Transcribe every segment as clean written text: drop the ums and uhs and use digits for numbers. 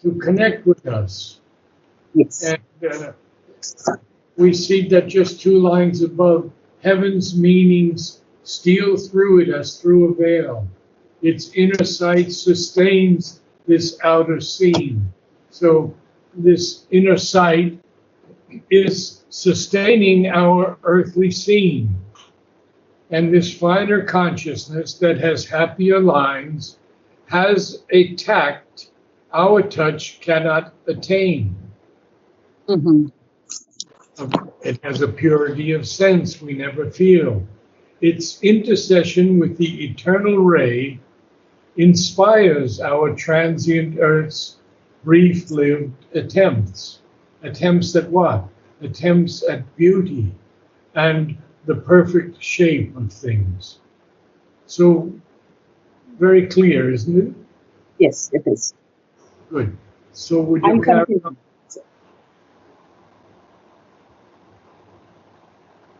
to connect with us. Yes. And we see that just 2 lines above, heaven's meanings steal through it as through a veil. Its inner sight sustains this outer scene. So this inner sight is sustaining our earthly scene. And this finer consciousness that has happier lines has a tact our touch cannot attain. Mm-hmm. It has a purity of sense we never feel. Its intercession with the eternal ray inspires our transient earth's brief-lived attempts. Attempts at what? Attempts at beauty and the perfect shape of things. So, very clear, isn't it? Yes, it is. Good. So would you I'm carry confused. on?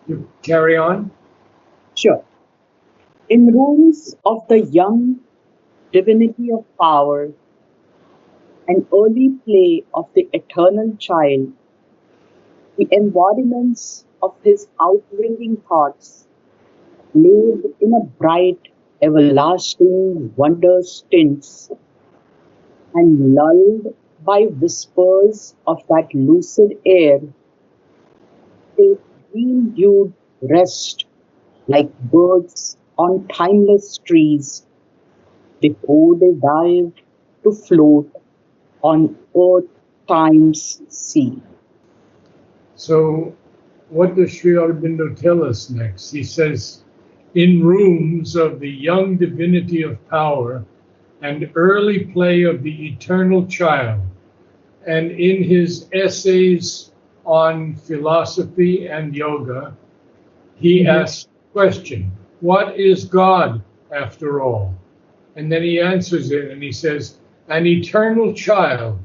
You carry on? Sure. In rooms of the young divinity of power, an early play of the eternal child, the embodiments of his outwinging thoughts, laid in a bright, everlasting wonder's tints, and lulled by whispers of that lucid air, take dream-hued rest like birds on timeless trees before they dive to float on earth time's sea. So what does Sri Aurobindo tell us next? He says, in rooms of the young divinity of power and early play of the eternal child, and in his essays on philosophy and yoga, he asks the question, what is God after all? And then he answers it and he says, an eternal child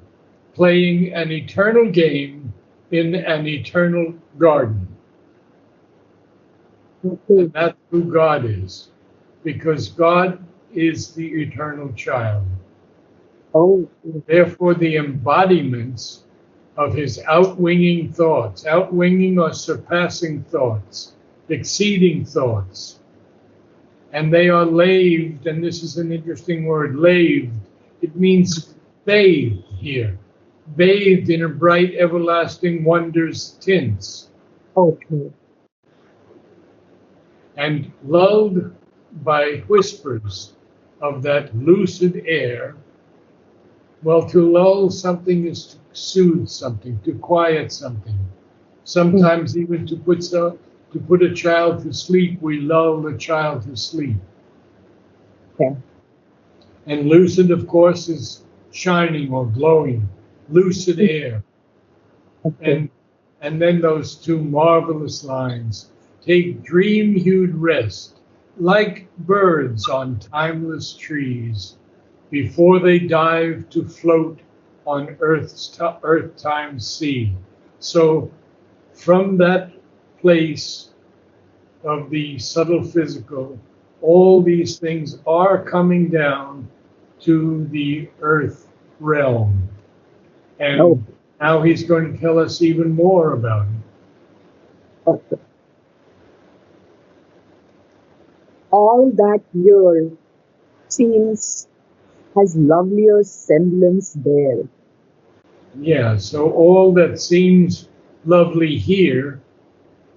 playing an eternal game in an eternal garden. And that's who God is, because God is the eternal child. Oh, Therefore, the embodiments of his outwinging thoughts, outwinging or surpassing thoughts, exceeding thoughts, and they are laved, and this is an interesting word, laved. It means bathed here, bathed in a bright, everlasting wonder's tints, okay. and lulled by whispers of that lucid air. Well, to lull something is to soothe something, to quiet something. Sometimes even to put a child to sleep, we lull the child to sleep. Okay. And lucid, of course, is shining or glowing, lucid air. Okay. And then those 2 marvelous lines, take dream-hued rest, like birds on timeless trees, before they dive to float on earth-time sea. So from that place of the subtle physical, all these things are coming down to the earth realm. And now he's going to tell us even more about it. Okay. All that year seems has lovelier semblance there. Yeah, so all that seems lovely here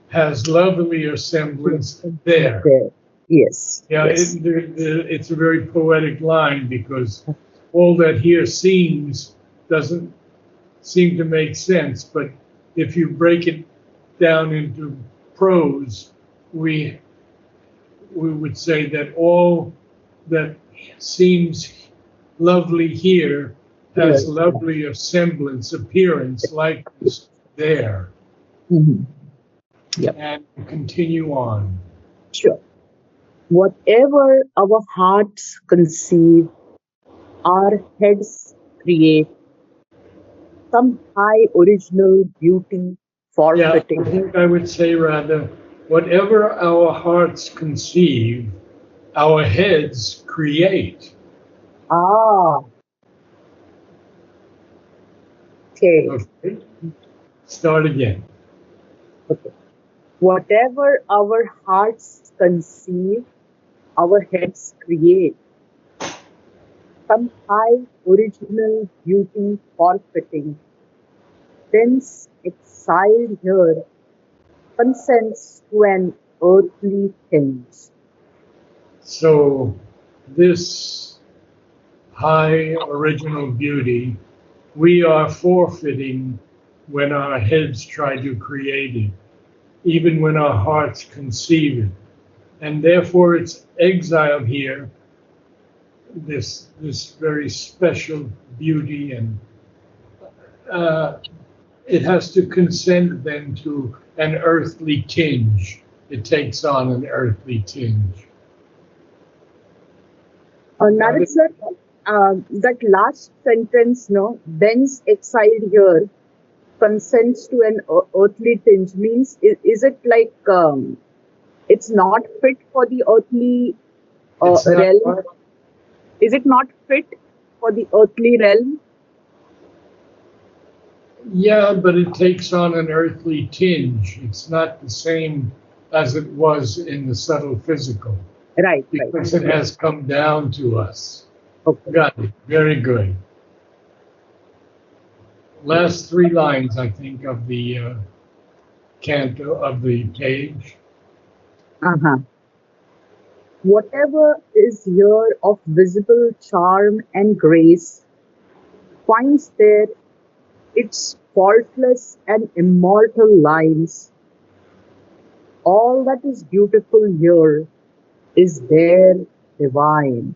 has lovelier semblance there. There. Yes. Yeah, Yes. it's a very poetic line, because all that here seems doesn't seem to make sense. But if you break it down into prose, we would say that all that seems lovely here has Yes. lovelier semblance, appearance, likeness there. Mhm. Yep. And continue on. Sure. Whatever our hearts conceive, our heads create some high original beauty Yeah, I forfeiting. think I would say rather, whatever our hearts conceive, our heads create. Ah, Okay. Okay, start again. Okay. Whatever our hearts conceive, our heads create. Some high original beauty forfeiting, thence exiled here, consents to an earthly tinge. So, this high original beauty we are forfeiting when our heads try to create it, even when our hearts conceive it. And therefore, it's exiled here, this very special beauty, and uh, it has to consent then to an earthly tinge. It takes on an earthly tinge. Got Narad it? sir, that last sentence, no, thence exiled here, consents to an earthly tinge means is it like it's not fit for the earthly It's not. realm? Is it not fit for the earthly realm? Yeah, but it takes on an earthly tinge. It's not the same as it was in the subtle physical Right, right. because it has come down to us. Okay. Got it. Very good. Last three lines, I think, of the canto of the page. Uh-huh. Whatever is here of visible charm and grace finds there its faultless and immortal lines. All that is beautiful here is there divine.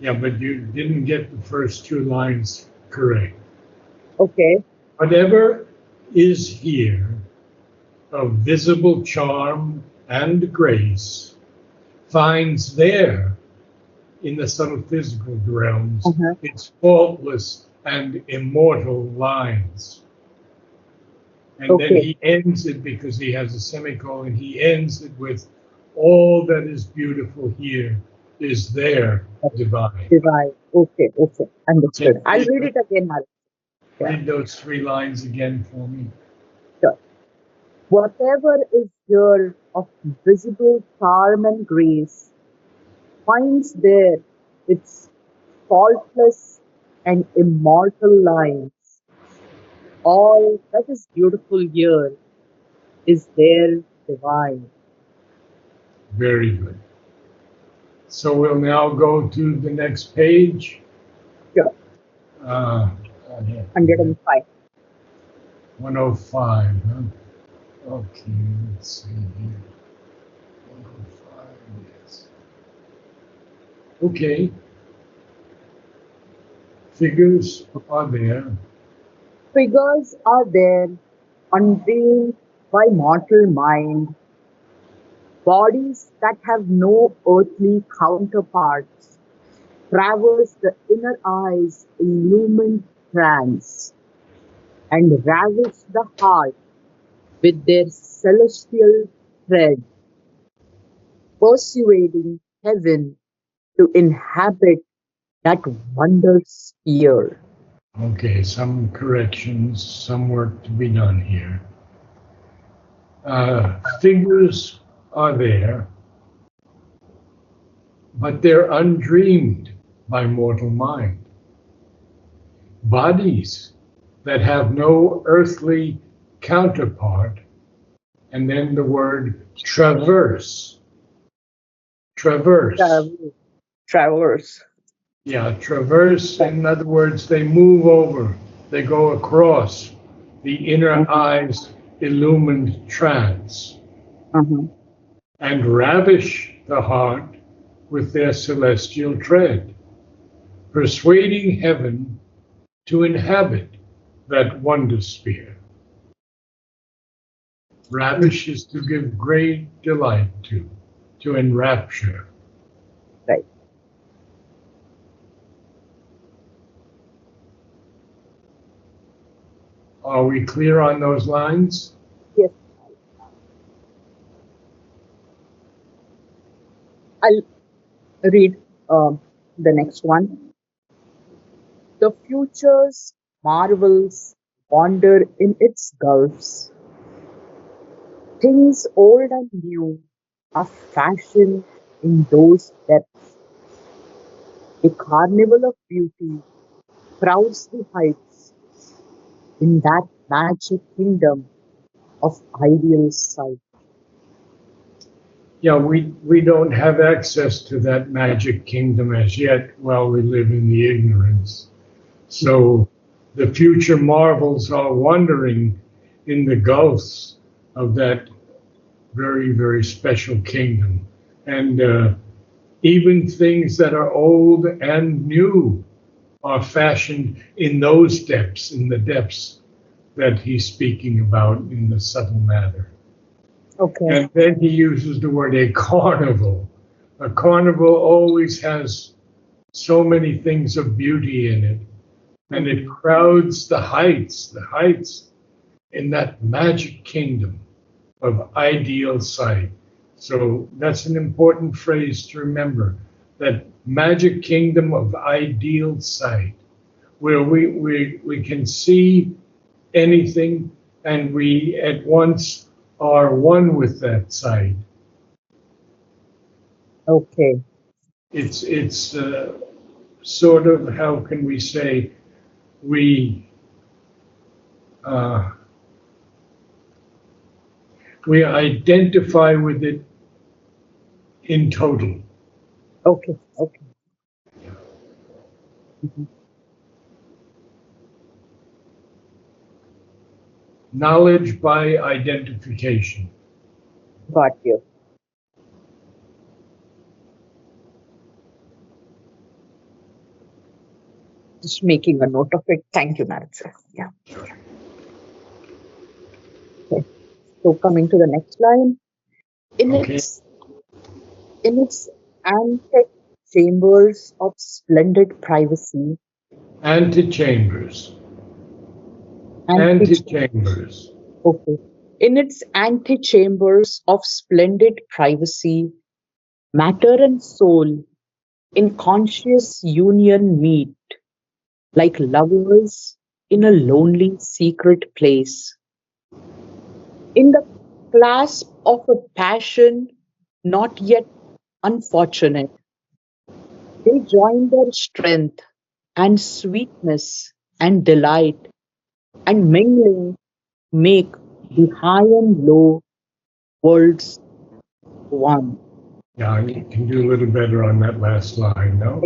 Yeah, but you didn't get the first two lines correct. Okay. Whatever is here of visible charm and grace finds there in the subtle physical realms Uh-huh. its faultless and immortal lines. And then Okay. he ends it because he has a semicolon. He ends it with all that is beautiful here is there divine. Divine. Okay. Okay. Okay, Understood. I'll read it again, Narad. Yeah. read those three lines again for me. Sure. Whatever is here of visible charm and grace finds there its faultless and immortal lines. All that is beautiful here is there divine. Very good. So we'll now go to the next page. Sure. Uh, I have to get 105. 105, huh? Okay, let's see here. 105, yes. Okay, figures are there. Figures are there, unveiled by mortal mind, bodies that have no earthly counterparts, traverse the inner eye's illumined trance, and ravish the heart with their celestial tread, persuading heaven to inhabit that wonder sphere. Okay, some corrections, some work to be done here. Figures are there, but they're undreamed by mortal mind. Bodies that have no earthly counterpart, and then the word traverse. Traverse. Traverse. Traverse. Yeah, traverse. In other words, they move over, they go across the inner Mhm, eye's illumined trance mhm. and ravish the heart with their celestial tread, persuading heaven to inhabit that wonder sphere. Ravish is to give great delight to enrapture. Right. Are we clear on those lines? Yes. I'll read the next one. The future's marvels wander in its gulfs. Things old and new are fashioned in those depths. A carnival of beauty crowds the heights in that magic kingdom of ideal sight. Yeah, we don't have access to that magic kingdom as yet while we live in the ignorance. So the future marvels are wandering in the gulfs of that very, very special kingdom. And even things that are old and new are fashioned in those depths, in the depths that he's speaking about in the subtle matter. Okay. And then he uses the word a carnival. A carnival always has so many things of beauty in it, and it crowds the heights in that magic kingdom of ideal sight. So that's an important phrase to remember, that magic kingdom of ideal sight, where we can see anything and we at once are one with that sight. Okay. It's sort of, how can we say, we uh, we identify with it in total. Okay. Okay. Mhm. Knowledge by identification. Got you. Just making a note of it. Thank you, Narad sir. Yeah. Okay. So coming to the next line. In Okay. its in its antique chambers of splendid privacy, Antechambers. ante Antechambers. okay. In its antechambers of splendid privacy, matter and soul in conscious union meet, like lovers in a lonely secret place. In the clasp of a passion not yet unfortunate, they join their strength and sweetness and delight, and mingling make the high and low worlds one. Yeah, you can do a little better on that last line, no?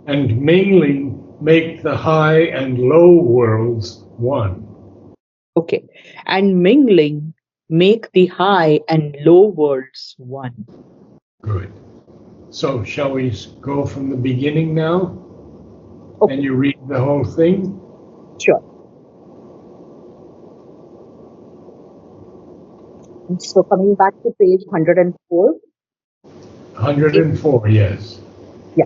And mingling make the high and low worlds one. Okay. And mingling make the high and low worlds one. Good. So shall we go from the beginning now? Okay, And you read the whole thing? sure. So coming back to page 104, 104, yes. yeah,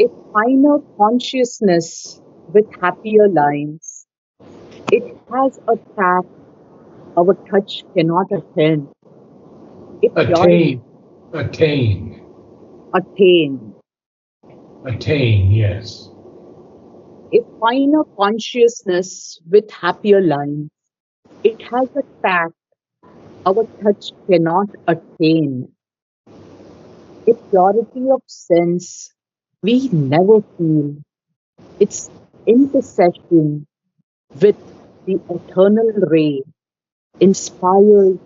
a finer consciousness with happier lines. It has a tact our touch cannot attain. A purity Attain. Attain. attain. Attain, yes. A finer consciousness with happier lines. It has a tact our touch cannot attain. A purity of sense we never feel. Its intercession with the eternal ray inspires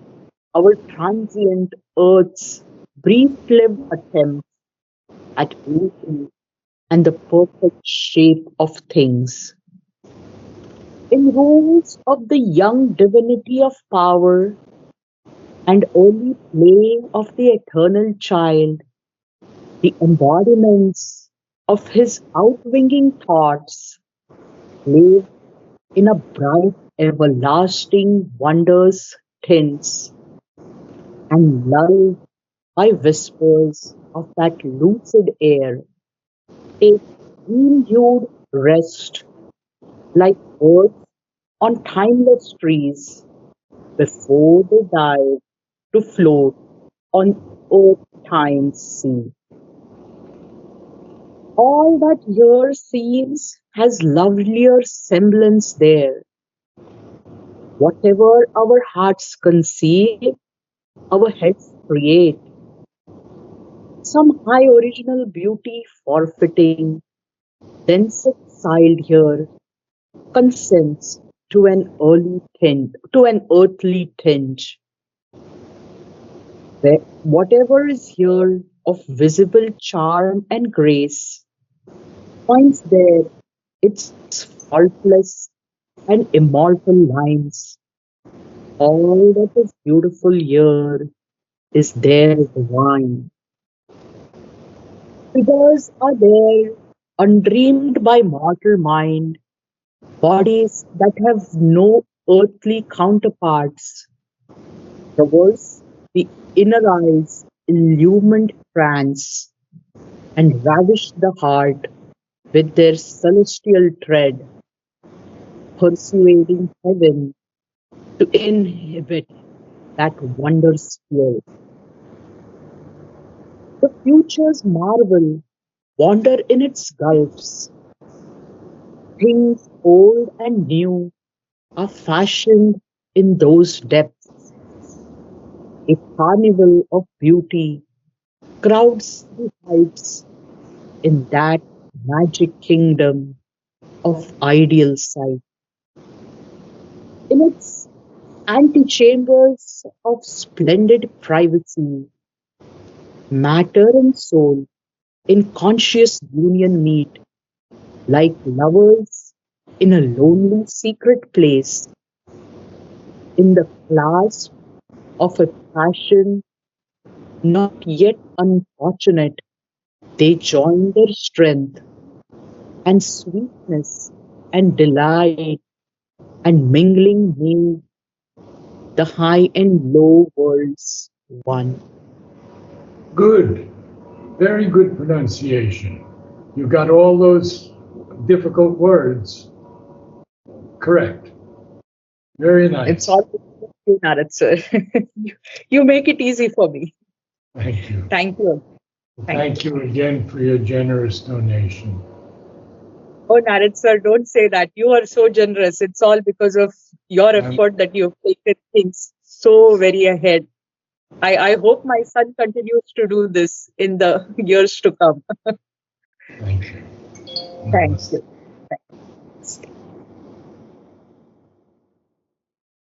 our transient earth's brief-lived attempt at beauty and the perfect shape of things. In rooms of the young divinity of power and early play of the eternal child, the embodiments of his outwinging thoughts live in a bright, everlasting wonders tints, and lulled by whispers of that lucid air, take renewed rest like birds on timeless trees before they dive to float on earth time's sea. All that here seems has lovelier semblance there, Whatever our hearts conceive, our heads create. Some high original beauty forfeiting, thence exiled here, consents to an earthly tinge. Whatever is here of visible charm and grace finds there its faultless and immortal lines. All that is beautiful here is there divine. Figures are there, undreamed by mortal mind, bodies that have no earthly counterparts, traverse the inner eyes, illumined trance, and ravish the heart with their celestial tread, persuading heaven to inhabit that wonder sphere. The future's marvel wander in its gulfs. Things old and new are fashioned in those depths. A carnival of beauty crowds the heights in that magic kingdom of ideal sight. In its antechambers of splendid privacy, matter and soul in conscious union meet like lovers in a lonely secret place, in the clasp of a passion not yet unfortunate, they join their strength and sweetness and delight, and mingling make the high and low worlds one. Good. Very good pronunciation. You got all those difficult words correct. Very It's nice. all because of you, Narad sir. You make it easy for me. Thank you. Thank you. Thank you. Thank you again for your generous donation. Oh, Narad sir, don't say that. You are so generous. It's all because of your I'm, effort that you've taken things so very ahead. I hope my son continues to do this in the years to come. thank you. Thank Namaste. you.